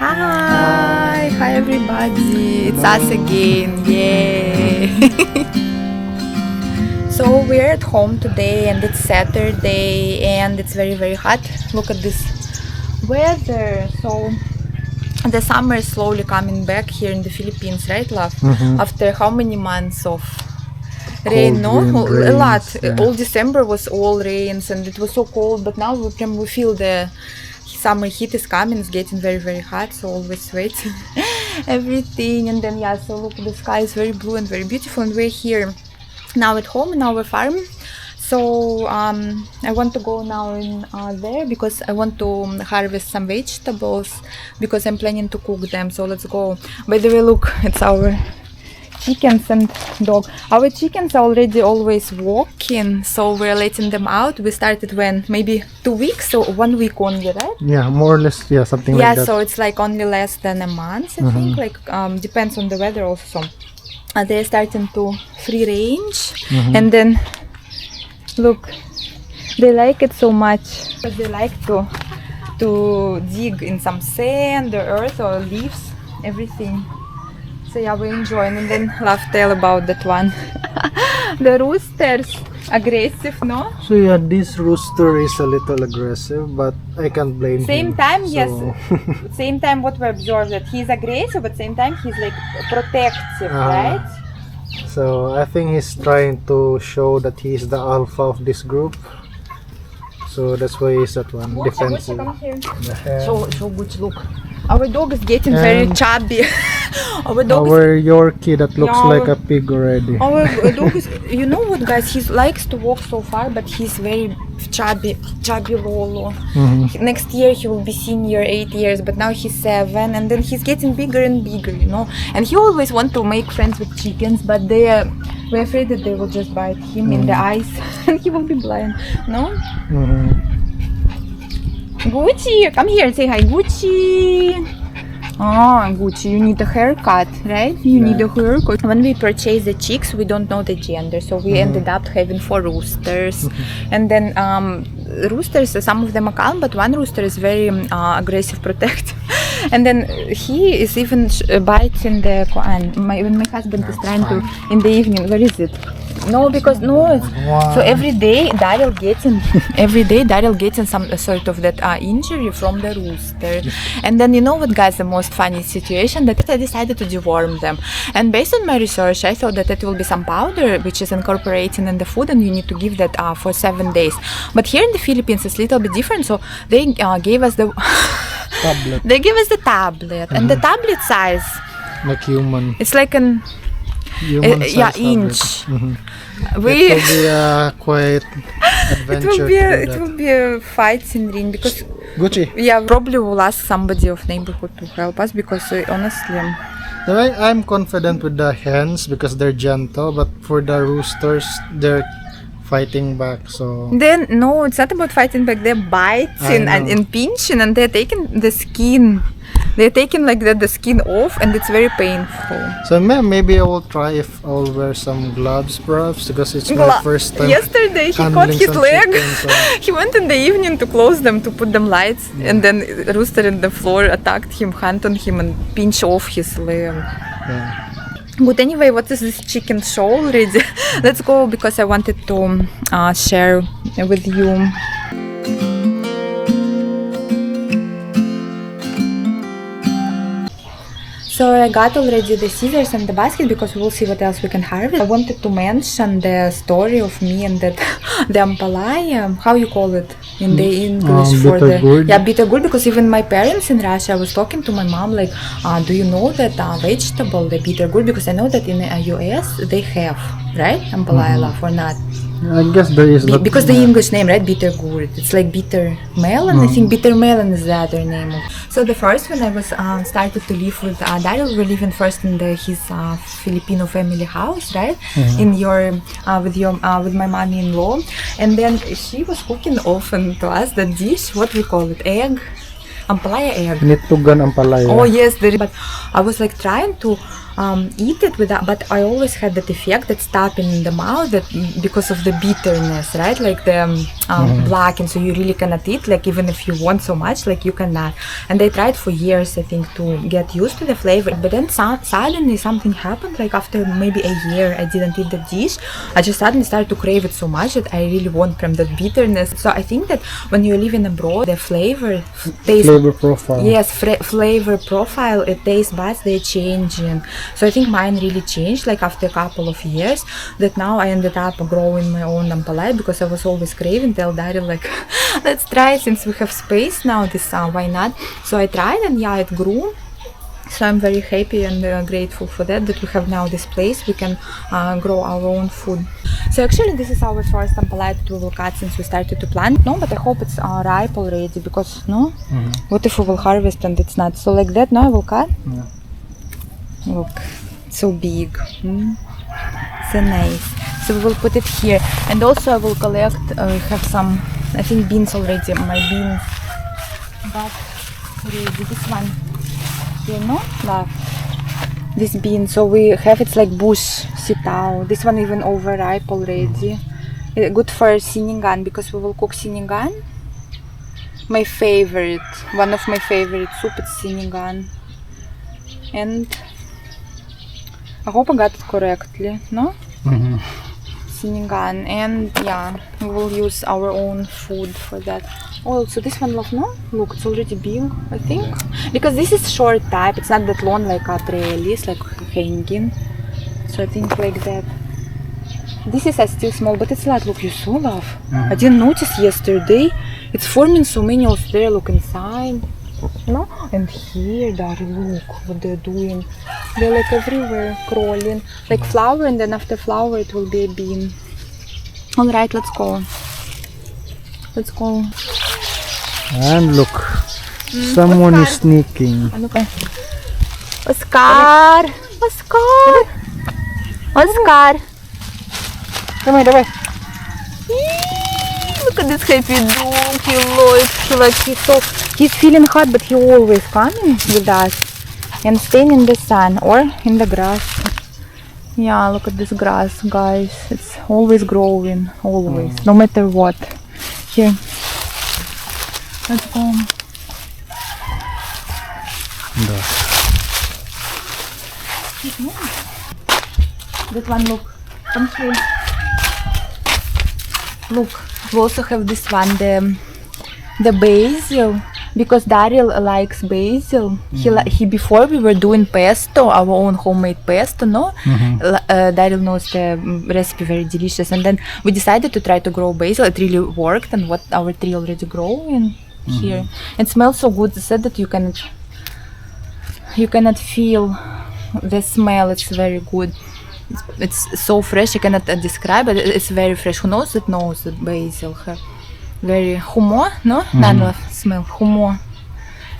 Hi! Hi everybody! It's us again! Yay! So we're at home today and it's Saturday and it's very hot. Look at this weather. So the summer is slowly coming back here in the Philippines, right, love? After how many months of rain? No, a lot. Yeah. All December was all rains and it was so cold, but now we feel the summer heat is coming. It's getting very hot, so always sweating everything. And then yeah, so look, the sky is very blue and very beautiful, and we're here now at home in our farm. So I want to go now in there because I want to harvest some vegetables because I'm planning to cook them. So let's go. By the way, look, it's our chickens and dog. Our chickens are already always walking, so we're letting them out. We started when maybe 2 weeks, so 1 week only, right? Yeah, more or less, yeah, something Yeah, like that. so it's like only less than a month, I think. Like depends on the weather also. They're starting to free range, and then look, they like it so much because they like to dig in some sand or earth or leaves, everything. So yeah, we're enjoying. And then love tell about that one. The roosters, aggressive, no? So yeah, this rooster is a little aggressive, but I can't blame him. Same time, yes. So- Same time what we observed, that he's aggressive, but same time he's like protective, right? So I think he's trying to show that he's the alpha of this group. So that's why he's that one, defensive. Come here. Yeah. So good, look. Our dog is getting very chubby. Our dog is Our Yorkie that looks Yeah, like a pig already. Our dog is, you know what, guys? He likes to walk so far, but he's very chubby Lolo. Next year he will be senior, 8 years, but now he's 7, and then he's getting bigger and bigger, you know. And he always want to make friends with chickens, but we're afraid that they will just bite him in the eyes, and he will be blind. No. Gucci, come here, say hi, Gucci. Oh, Gucci, you need a haircut, right? You need a haircut. When we purchased the chicks, we don't know the gender, so we ended up having 4 roosters. And then roosters, some of them are calm, but one rooster is very aggressive, protective. And then he is even biting the Koan. When my husband is trying to, in the evening, where is it? No, because no. So every day Daryl getting some sort of that injury from the rooster. And then you know what, guys, the most funny situation, that I decided to deworm them. And based on my research, I thought that it will be some powder which is incorporating in the food, and you need to give that for 7 days. But here in the Philippines it's a little bit different. So they gave us the Tablet, they gave us the tablet, and the tablet size, like human. it's like an Human-sized inch. tablet. We It will be a quite adventure. it will be a fight in ring because Gucci. yeah, probably we'll ask somebody of neighborhood to help us because honestly I'm confident with the hens because they're gentle, but for the roosters, they're fighting back. So then no, it's not about fighting back. They're biting and pinching, and they're taking the skin. They're taking like the skin off, and it's very painful. So maybe I will try if I'll wear some gloves, perhaps, because it's my first time. Yesterday he caught handling his some leg. chickens, so- He went in the evening to close them, to put them lights, and then rooster in the floor attacked him, hunt on him, and pinch off his leg. Yeah. But anyway, what is this chicken show already? Let's go because I wanted to share with you. So I got already the scissors and the basket because we'll see what else we can harvest. I wanted to mention the story of me and that the ampalaya, how you call it in the English for the bitter gourd. bitter gourd, because even my parents in Russia, I was talking to my mom like, do you know that vegetable, the bitter gourd, because I know that in the US they have, right, ampalaya love or not? I guess there is not, Because the English name, right, bitter gourd, it's like bitter melon. I think bitter melon is the other name. So the first when I was started to live with Daryl, we're living first in his Filipino family house, right? In your with my mommy-in-law, and then she was cooking often to us the dish, what we call it, egg, ampalaya egg. Nitugan ampalaya. Oh yes, but I was like trying to eat it without, but I always had that effect that stopping in the mouth that because of the bitterness, right? Like the black, and so you really cannot eat, like even if you want so much, like you cannot. And I tried for years, I think, to get used to the flavor, but then suddenly something happened, like after maybe a year I didn't eat the dish, I just suddenly started to crave it so much that I really want from that bitterness. So I think that when you're living abroad, the flavor profile. Yes, flavor profile, taste buds, they're changing. So I think mine really changed, like after a couple of years, that now I ended up growing my own ampalaya because I was always craving. Tell Daryl, like, let's try, since we have space now, this why not? So I tried, and yeah, it grew. So I'm very happy and grateful for that we have now this place we can grow our own food. So actually this is our first ampalaya that we will cut since we started to plant. No, but I hope it's ripe already, because no, what if we will harvest and it's not? So like that, no, I will cut. Yeah. Look, so big. So nice. So we will put it here, and also I will collect. We have some, I think, beans already. My beans, but already this one. You know, love this bean. So we have, it's like bush sitao. This one even overripe already. Good for sinigang, because we will cook sinigang. My favorite, one of my favorite soup, it's sinigang. And I hope I got it correctly, no? Sinigang, and yeah, we will use our own food for that. Oh, so this one, love, no? Look, it's already big, I think. Because this is short type, it's not that long like a trellis, like hanging. So I think like that. This is still small, but it's like, look, you saw, love. I didn't notice yesterday. It's forming so many also there, look inside. No? And here, Daddy, look what they're doing. They're like everywhere, crawling. Like flower, and then after flower it will be a bean. Alright, let's go. Let's go. And look, someone is sneaking. Oscar! Oscar! Oscar! Come here. Look at this happy dog. He's feeling hot, but he always coming with us and staying in the sun or in the grass. Yeah, look at this grass, guys. It's always growing, always, no matter what. Here, let's go. That one, look. Come here. Look, we also have this one, the basil, because Daryl likes basil. He before we were doing pesto, our own homemade pesto, no? Daryl knows the recipe, very delicious, and then we decided to try to grow basil. It really worked, and what our tree already growing here. It smells so good. They said that you cannot feel the smell. It's very good. It's so fresh, I cannot describe it. It's very fresh. Who knows it knows that basil have very humo, no? None of smell. Humo.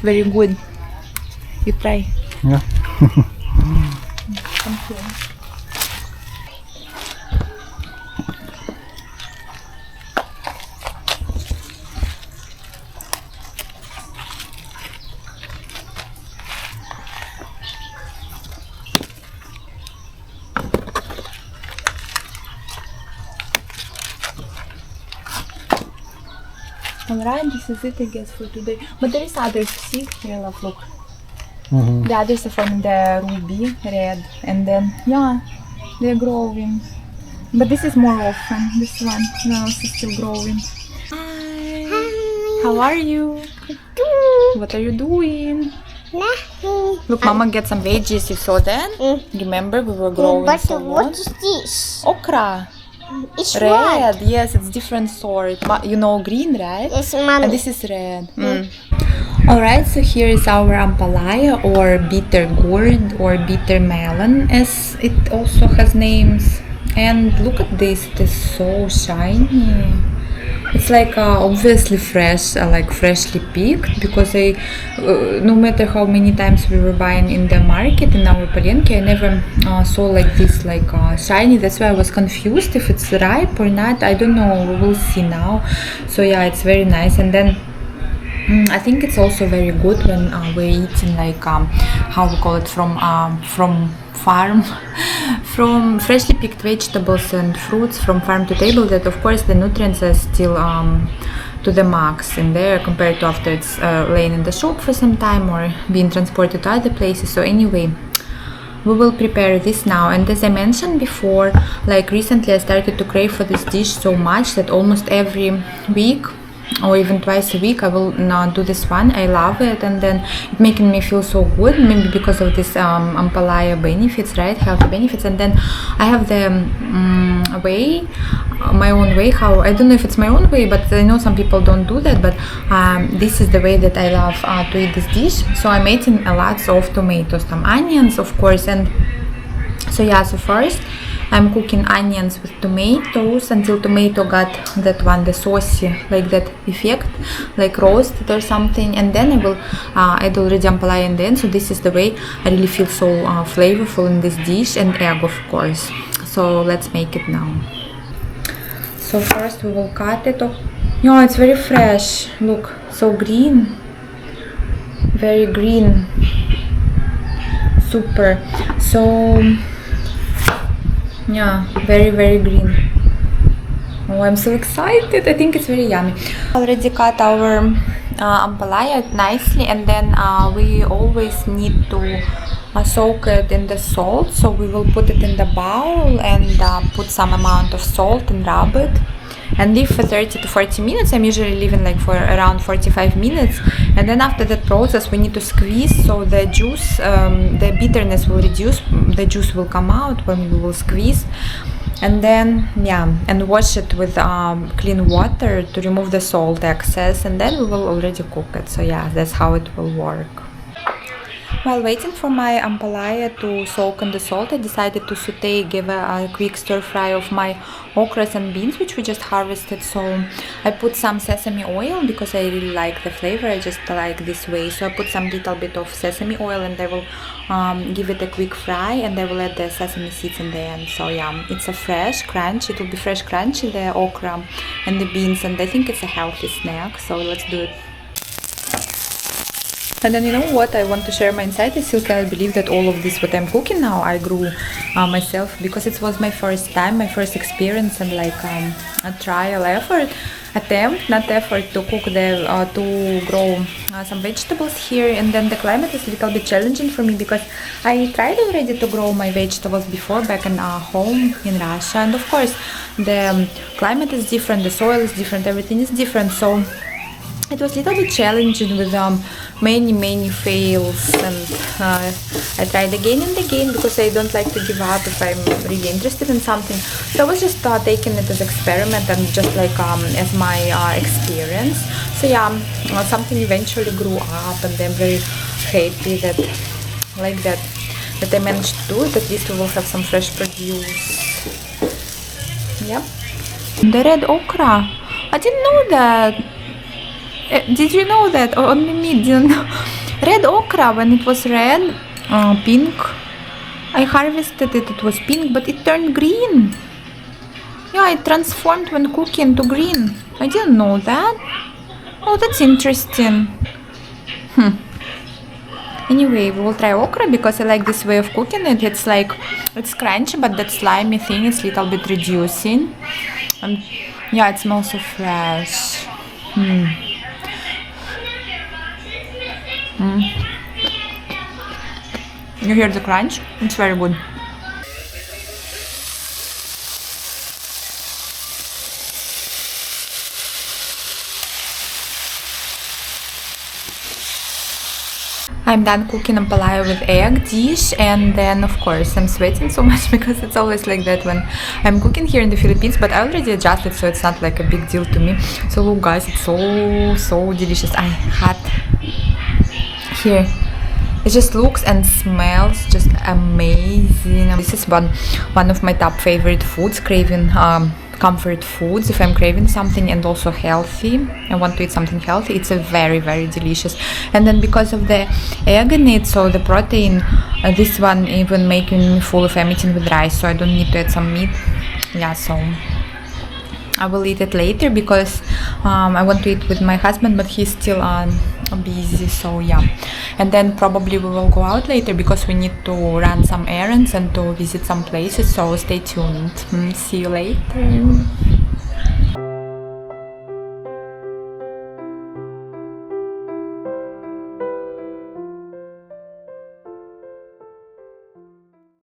Very good. You try. Yeah. Come here. Alright, this is it, I guess, for today. But there is others. See, here, love, look. The others are from the ruby red, and then yeah, they're growing. But this is more often. This one, is still growing. Hi. How are you? What are you doing? Nothing. Look, Mama get some veggies. You saw that? Remember, we were growing But so what long. is this? Okra. It's Red, red. yes, it's different sort. You know green, right? Yes, mommy. And this is red. Alright, so here is our ampalaya, or bitter gourd, or bitter melon, as it also has names. And look at this, it is so shiny. It's like obviously fresh, like freshly picked, because no matter how many times we were buying in the market, in our palenque, I never saw like this, like shiny. That's why I was confused if it's ripe or not. I don't know, we will see now. So yeah, it's very nice. And then I think it's also very good when we're eating like how we call it, from farm, from freshly picked vegetables and fruits from farm to table, that of course the nutrients are still to the max in there compared to after it's laying in the shop for some time or being transported to other places. So anyway, we will prepare this now. And as I mentioned before, like recently I started to crave for this dish so much that almost every week or even twice a week I will now do this one. I love it, and then it making me feel so good, maybe because of this ampalaya benefits, right, healthy benefits. And then I have the way, my own way, how, I don't know if it's my own way, but I know some people don't do that, but this is the way that I love to eat this dish. So I'm adding a lot of tomatoes, some onions of course, and so yeah, so first I'm cooking onions with tomatoes until tomato got that one, the saucy, like that effect, like roasted or something, and then I will add already ampalaya in the end. So this is the way I really feel so flavorful in this dish, and egg of course. So let's make it now. So first we will cut it off. No, it's very fresh, look, so green, very green, super. So yeah, very green. Oh, I'm so excited. I think it's very yummy. Already cut our ampalaya nicely, and then we always need to soak it in the salt. So we will put it in the bowl and put some amount of salt and rub it and leave for 30 to 40 minutes. I'm usually leaving like for around 45 minutes, and then after that process we need to squeeze, so the juice, the bitterness will reduce, the juice will come out when we will squeeze, and then yeah, and wash it with clean water to remove the salt excess, and then we will already cook it. So yeah, that's how it will work. While waiting for my ampalaya to soak in the salt, I decided to saute, give a quick stir fry of my okras and beans, which we just harvested. So I put some sesame oil because I really like the flavor. I just like this way. So I put some little bit of sesame oil, and I will give it a quick fry, and I will add the sesame seeds in the end. So yeah, it's a fresh crunch. It will be fresh crunchy, the okra and the beans, and I think it's a healthy snack. So let's do it. And then you know what, I want to share my insight. I still cannot believe that all of this what I'm cooking now I grew myself, because it was my first time, my first experience, and like a trial attempt to cook to grow some vegetables here. And then the climate is a little bit challenging for me, because I tried already to grow my vegetables before back in home in Russia, and of course the climate is different, the soil is different, everything is different. So it was a little bit challenging with many fails, and I tried again and again because I don't like to give up if I'm really interested in something. So I was just taking it as experiment and just like as my experience. So yeah, something eventually grew up, and I'm very happy that like that I managed to do it. At least we will have some fresh produce. Yep. The red okra, I didn't know that. Did you know that? Or only me didn't know. Red okra, when it was red, pink, I harvested it, it was pink, but it turned green. Yeah, it transformed when cooking to green. I didn't know that. Oh, that's interesting. Anyway, we will try okra because I like this way of cooking it. It's like, it's crunchy, but that slimy thing is a little bit reducing. And yeah, it smells so fresh. You hear the crunch? It's very good. I'm done cooking ampalaya with egg dish, and then of course I'm sweating so much because it's always like that when I'm cooking here in the Philippines, but I already adjusted, so it's not like a big deal to me. So look guys, it's so delicious. I had here, it just looks and smells just amazing. This is one of my top favorite foods, craving comfort foods if I'm craving something and also healthy. I want to eat something healthy. It's a very delicious, and then because of the egg in it, so the protein, this one even making me full if I'm eating with rice, so I don't need to add some meat. Yeah, so I will eat it later because I want to eat with my husband, but he's still busy, so yeah. And then probably we will go out later because we need to run some errands and to visit some places, so stay tuned. See you later.